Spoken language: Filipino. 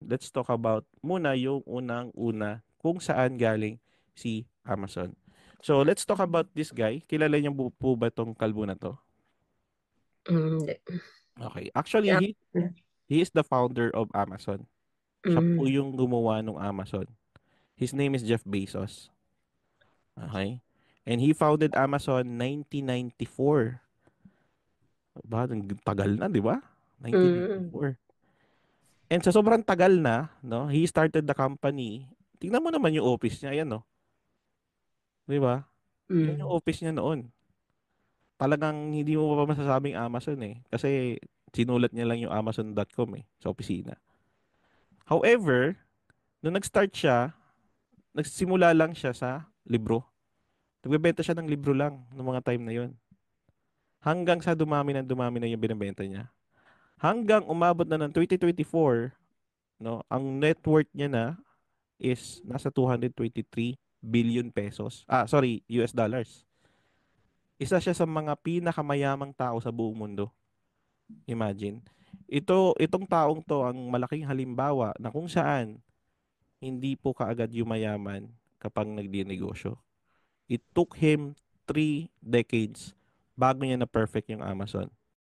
let's talk about muna yung unang-una kung saan galing si Amazon. So, let's talk about this guy. Kilala niyo po ba tong kalbo na to? Hindi. Okay. Actually, Yeah. he is the founder of Amazon. Siya po Mm, yung gumawa ng Amazon. His name is Jeff Bezos. Okay? And he founded Amazon 1994. Ba, ang tagal na, di ba? mm, 1994. And sa sobrang tagal na, no, he started the company. Tingnan mo naman yung office niya, ayan, no. Di ba? Yan yung mm, office niya noon. Talagang hindi mo pa masasabing Amazon eh. Kasi sinulat niya lang yung Amazon.com eh, sa opisina. However, nung nag-start siya, nagsimula lang siya sa libro. Nagbebenta siya ng libro lang noong mga time na yon. Hanggang sa dumami na yung binibenta niya. Hanggang umabot na ng 2024, no, ang net worth niya na is nasa 223 billion pesos. Ah, sorry, US dollars. Isa siya sa mga pinakamayamang tao sa buong mundo. Imagine. Itong taong to ang malaking halimbawa na kung saan hindi po kaagad yumayaman kapag nagdinegosyo. It took him 3 decades bago niya na perfect yung Amazon.